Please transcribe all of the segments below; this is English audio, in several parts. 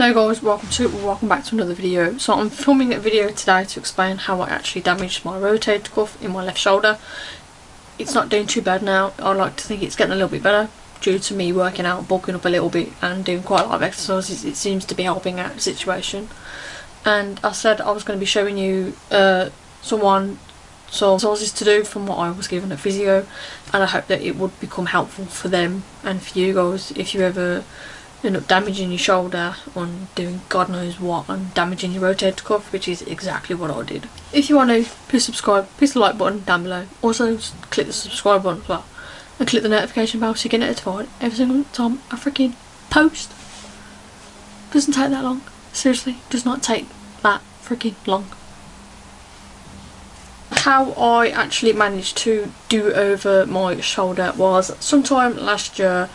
Hello guys, welcome back to another video. So I'm filming a video today to explain how I actually damaged my rotator cuff in my left shoulder. It's not doing too bad now. I like to think it's getting a little bit better due to me working out, bulking up a little bit and doing quite a lot of exercises. It seems to be helping out the situation. And I said I was going to be showing you some exercises to do from what I was given at physio, and I hope that it would become helpful for them and for you guys if you ever end up damaging your shoulder on doing God knows what and damaging your rotator cuff, which is exactly what I did. If you want to, please subscribe, please the like button down below. Also click the subscribe button as well and click the notification bell so you get notified every single time I freaking post. Doesn't take that long. Seriously, does not take that freaking long. How I actually managed to do over my shoulder was sometime last year.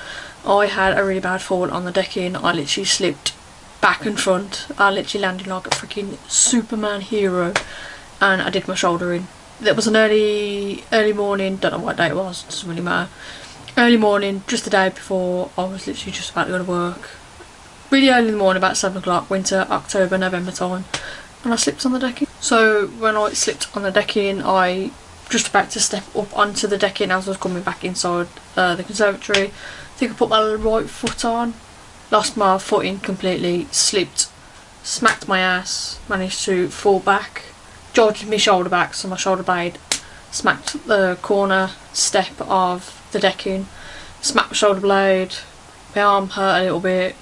I had a really bad fall on the decking. I literally slipped back and front. I literally landed like a freaking Superman hero and I did my shoulder in. It was an early morning, don't know what day it was, doesn't really matter. Early morning, just the day before I was literally just about to go to work. Really early in the morning, about 7 o'clock, winter, October, November time, and I slipped on the decking. So when I slipped on the decking, I just about to step up onto the decking as I was coming back inside the conservatory. I think I put my right foot on, lost my footing completely, slipped, smacked my ass, managed to fall back, jolted my shoulder back, so my shoulder blade smacked the corner step of the decking, smacked my shoulder blade, my arm hurt a little bit,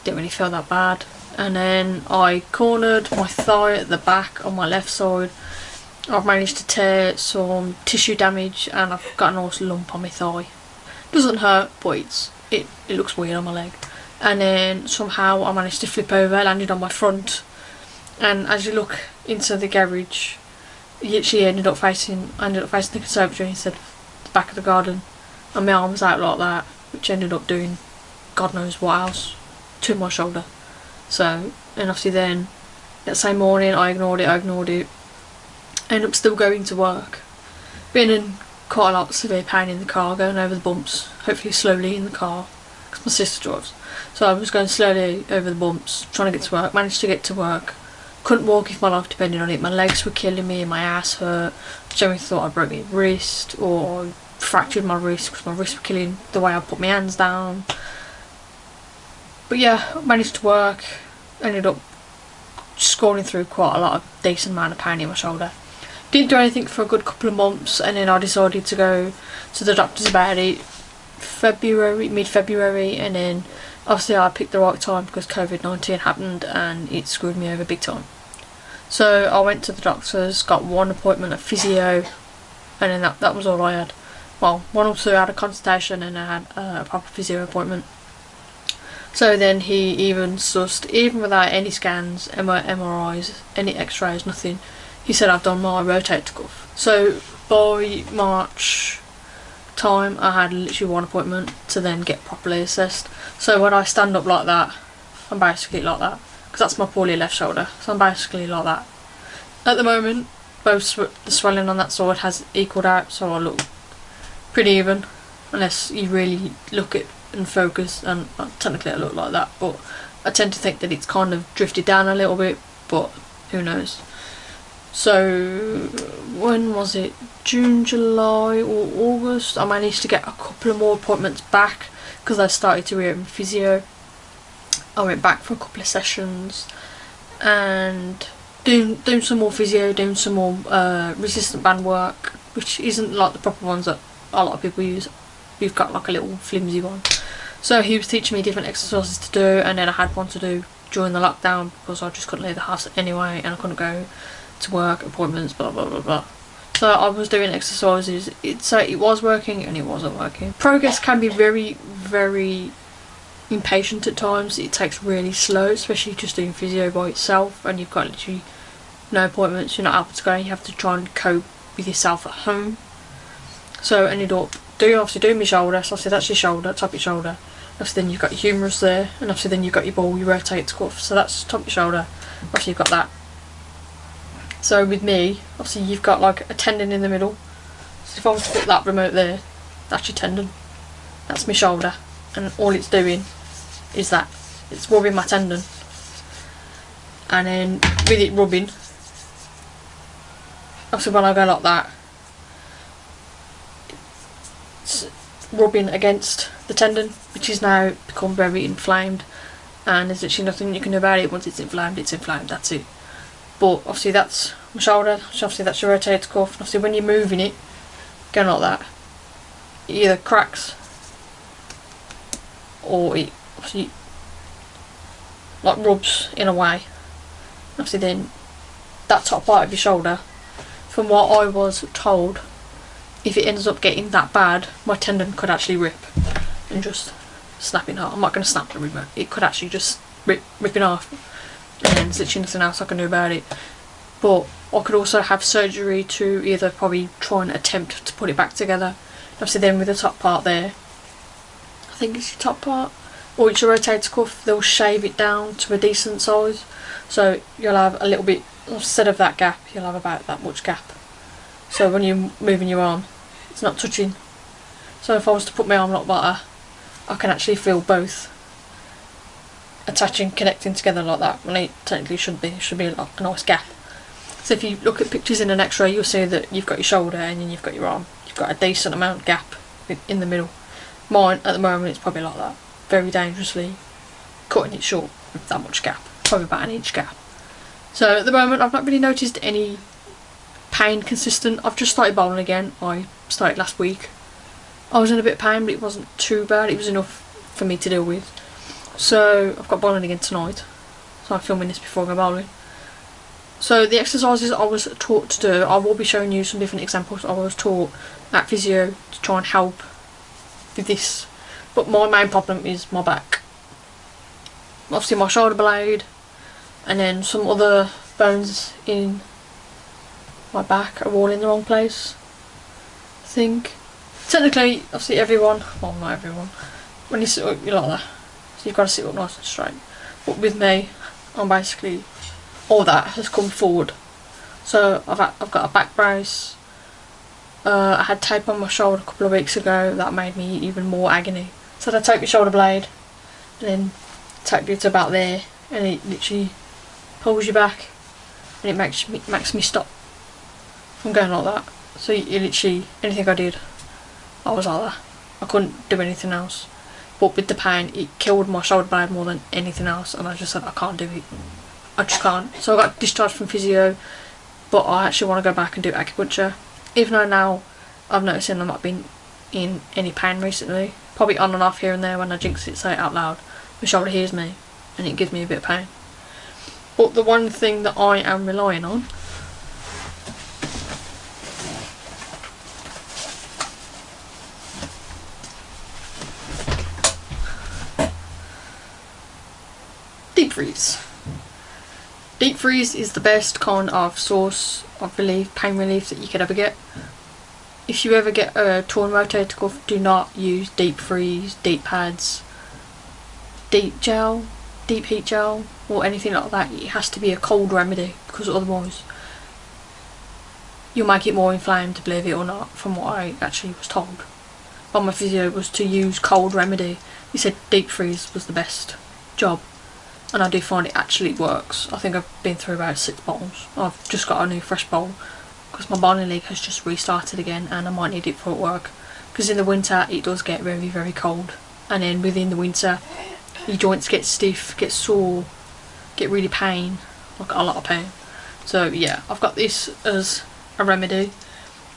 didn't really feel that bad, and then I cornered my thigh at the back on my left side. I've managed to tear some tissue damage and I've got a nice lump on my thigh. Doesn't hurt, but it looks weird on my leg. And then somehow I managed to flip over, landed on my front, and as you look into the garage, I ended up facing the conservatory instead of the back of the garden, and my arm was out like that, which ended up doing God knows what else to my shoulder. So, and obviously then that same morning I ignored it, ended up still going to work, being in quite a lot of severe pain in the car, going over the bumps, hopefully slowly in the car, because my sister drives. So I was going slowly over the bumps, trying to get to work, managed to get to work, couldn't walk if my life depended on it, my legs were killing me, my ass hurt, Joey thought I broke my wrist, or I fractured my wrist, because my wrists were killing the way I put my hands down. But yeah, managed to work, ended up scoring through quite a lot of decent amount of pain in my shoulder. Didn't do anything for a good couple of months, and then I decided to go to the doctors about it mid-February, and then obviously I picked the right time because COVID-19 happened and it screwed me over big time. So I went to the doctors, got one appointment at physio, and then that was all I had. Well, one or two I had a consultation and I had a proper physio appointment. So then he even without any scans, MRIs, any x-rays, nothing, he said I've done my rotator cuff. So by March time I had literally one appointment to then get properly assessed. So when I stand up like that, I'm basically like that, because that's my poorly left shoulder, so I'm basically like that. At the moment both the swelling on that side has equalled out, so I look pretty even, unless you really look at and focus, and technically I look like that, but I tend to think that it's kind of drifted down a little bit, but who knows. So when was it, June, July or August, I managed to get a couple of more appointments back because I started to reopen physio. I went back for a couple of sessions and doing some more physio, doing some more resistant band work, which isn't like the proper ones that a lot of people use. We've got like a little flimsy one. So he was teaching me different exercises to do, and then I had one to do during the lockdown because I just couldn't leave the house anyway and I couldn't go to work, appointments, blah blah blah blah. So I was doing exercises. It was working and it wasn't working. Progress can be very, very impatient at times. It takes really slow, especially just doing physio by itself and you've got literally no appointments, you're not able to go, you have to try and cope with yourself at home. So I ended up doing my shoulder, so obviously that's your shoulder, top of your shoulder. Obviously then you've got your humerus there, and obviously then you've got your ball, your rotator cuff, so that's top of your shoulder. Obviously you've got that. So with me, obviously you've got like a tendon in the middle. So if I was to put that remote there, that's your tendon. That's my shoulder, and all it's doing is that. It's rubbing my tendon. and then with it rubbing, obviously when I go like that, it's rubbing against the tendon, which is now become very inflamed, and there's literally nothing you can do about it. Once it's inflamed, that's it. But obviously that's my shoulder, so obviously that's your rotator cuff, and obviously when you're moving it, going like that, it either cracks or it obviously like rubs in a way. Obviously then that top part of your shoulder, from what I was told, if it ends up getting that bad, my tendon could actually rip and just snap in half. I'm not going to snap the remote, it could actually just rip in half, and then there's literally nothing else I can do about it. But I could also have surgery to either probably try and attempt to put it back together. Obviously then with the top part there, I think it's your top part, or it's your rotator cuff, they'll shave it down to a decent size, so you'll have a little bit, instead of that gap, you'll have about that much gap. So when you're moving your arm, it's not touching. So if I was to put my arm like that, I can actually feel both attaching, connecting together like that, when it technically shouldn't be. It should be like a nice gap. So if you look at pictures in an x-ray, you'll see that you've got your shoulder and then you've got your arm. You've got a decent amount of gap in the middle. Mine, at the moment, it's probably like that. Very dangerously cutting it short with that much gap. Probably about an inch gap. So at the moment, I've not really noticed any pain consistent. I've just started bowling again. I started last week. I was in a bit of pain, but it wasn't too bad. It was enough for me to deal with. So I've got bowling again tonight. So I'm filming this before I go bowling. So the exercises I was taught to do, I will be showing you some different examples I was taught at physio to try and help with this. But my main problem is my back. Obviously my shoulder blade, and then some other bones in my back are all in the wrong place, I think. Technically, obviously everyone, well not everyone, when you sit up you're like that, so you've got to sit up nice and straight. But with me, I'm basically, all that has come forward. So I've got a back brace. I had tape on my shoulder a couple of weeks ago that made me even more agony. So they tape your shoulder blade and then tape you to about there, and it literally pulls you back, and it makes me stop from going like that. So you literally, anything I did, I was like that. I couldn't do anything else. But with the pain, it killed my shoulder blade more than anything else, and I just said I can't do it. I just can't. So I got discharged from physio, but I actually want to go back and do acupuncture. Even though now I've noticed I've not been in any pain recently. Probably on and off here and there when I jinx it, say it out loud. My shoulder hears me and it gives me a bit of pain. But the one thing that I am relying on deep freeze. Deep freeze is the best kind of source of relief, pain relief that you could ever get. If you ever get a torn rotator cuff, do not use deep freeze, deep pads, deep gel, deep heat gel, or anything like that. It has to be a cold remedy, because otherwise you'll make it more inflamed, believe it or not, from what I actually was told. But my physio was to use cold remedy. He said deep freeze was the best job. And I do find it actually works. I think I've been through about 6 bowls. I've just got a new fresh bowl because my bowling league has just restarted again, and I might need it for work, because in the winter it does get very, very cold, and then within the winter your joints get stiff, get sore, get really pain, like a lot of pain. So yeah, I've got this as a remedy.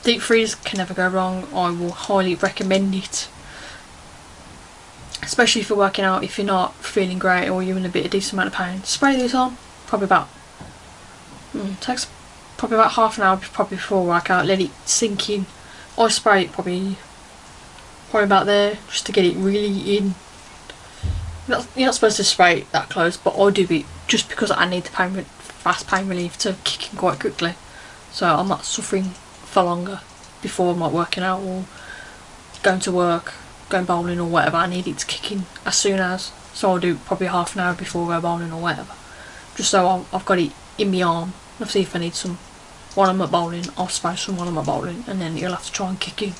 Deep freeze can never go wrong. I will highly recommend it, especially for working out. If you're not feeling great or you're in a decent amount of pain, spray this on. Probably about takes probably about half an hour probably before workout. Let it sink in. I spray it probably about there, just to get it really in. You're not supposed to spray it that close, but I do it just because I need the fast pain relief to kick in quite quickly, so I'm not suffering for longer before I'm like working out or going to work, going bowling or whatever. I need it to kick in as soon as, so I'll do probably half an hour before I go bowling or whatever, just so I've got it in my arm. Obviously if I need some while I'm at bowling, I'll spray some while I'm at bowling, and then you'll have to try and kick in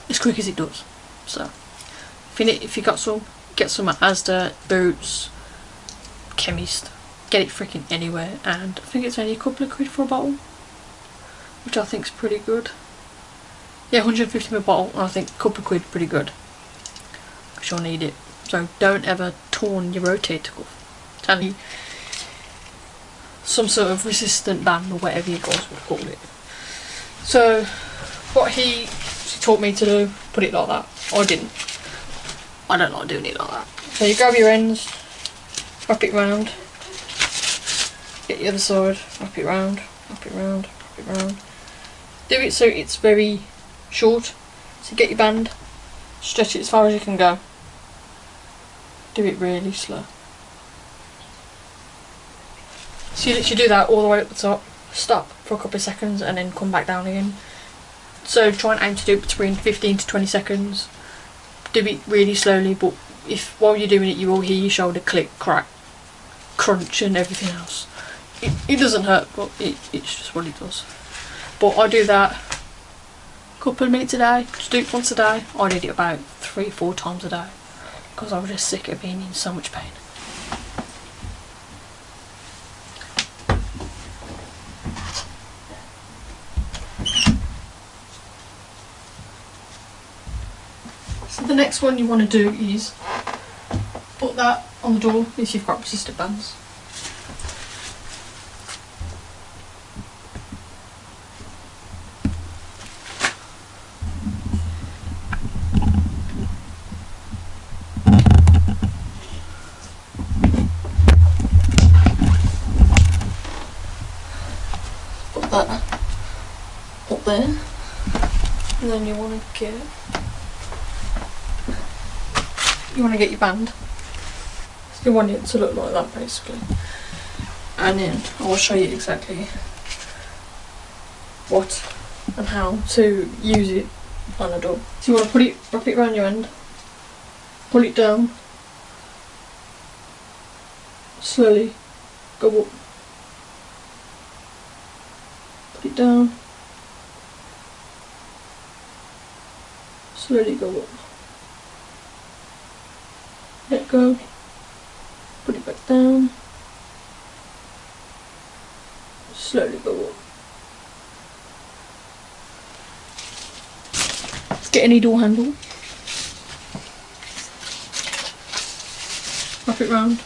as quick as it does. So if you got some, get some at Asda, Boots, Chemist, get it freaking anywhere, and I think it's only a couple of quid for a bottle, which I think is pretty good. Yeah, 150ml bottle, and I think a couple of quid pretty good, because you'll need it. So don't ever torn your rotator cuff. Tell you, some sort of resistant band or whatever you guys would call it. So what he taught me to do, put it like that. I didn't. I don't like doing it like that. So you grab your ends, wrap it round, get the other side, wrap it round, wrap it round, wrap it round. Do it so it's very short. So get your band, stretch it as far as you can go. Do it really slow. So you literally do that all the way up the top, stop for a couple of seconds and then come back down again. So try and aim to do it between 15 to 20 seconds. Do it really slowly, but if while you're doing it you will hear your shoulder click, crack, crunch and everything else. It doesn't hurt, but it's just what it does. But I do that a couple of minutes a day, just do it once a day. I did it about 3-4 times a day because I was just sick of being in so much pain. So the next one you want to do is put that on the door if you've got resistant bands. Put that up there, and then you want to get your band. You want it to look like that basically, and then I will show you exactly what and how to use it on a door. So you want to wrap it around your end, pull it down, slowly go up, put it down, slowly go up, let go, put it back down, slowly go up. Let's get any door handle, wrap it round,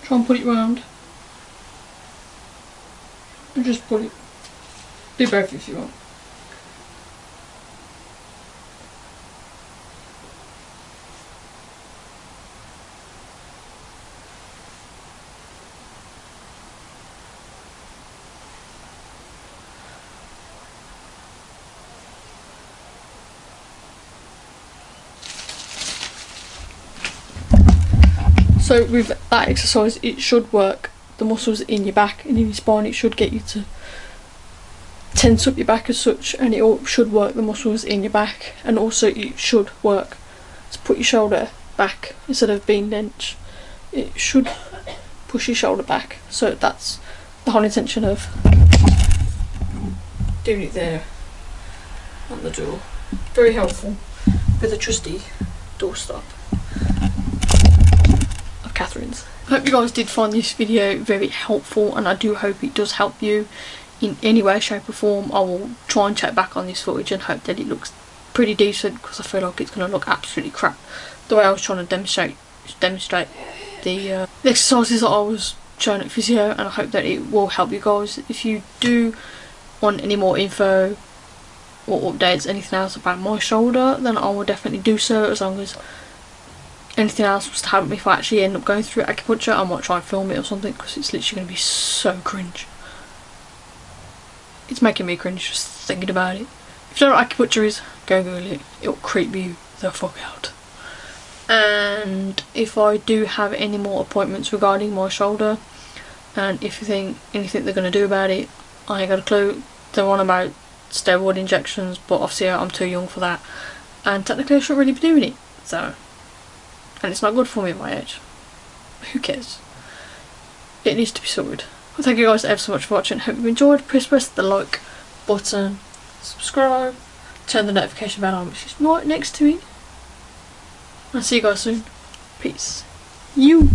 try and put it round, and just pull it. Do both if you want. So with that exercise it should work the muscles in your back and in your spine. It should get you to tense up your back as such, and it should work the muscles in your back, and also it should work to put your shoulder back instead of being bent. It should push your shoulder back, so that's the whole intention of doing it there on the door. Very helpful with a trusty doorstop of Catherine's. I hope you guys did find this video very helpful, and I do hope it does help you in any way, shape or form. I will try and check back on this footage and hope that it looks pretty decent, because I feel like it's going to look absolutely crap the way I was trying to demonstrate the exercises that I was showing at physio, and I hope that it will help you guys. If you do want any more info or updates, anything else about my shoulder, then I will definitely do so. As long as anything else was to happen if I actually end up going through acupuncture, I might try and film it or something, because it's literally going to be so cringe. It's making me cringe just thinking about it. If you don't know what acupuncture is, go Google it. It'll creep you the fuck out. And if I do have any more appointments regarding my shoulder, and if you think anything they're going to do about it, I ain't got a clue. They're on about steroid injections, but obviously I'm too young for that, and technically I shouldn't really be doing it, so, and it's not good for me at my age. Who cares? It needs to be sorted. Well, thank you guys ever so much for watching. Hope you enjoyed. Please press the like button, subscribe, turn the notification bell on, which is right next to it. I'll see you guys soon. Peace. You.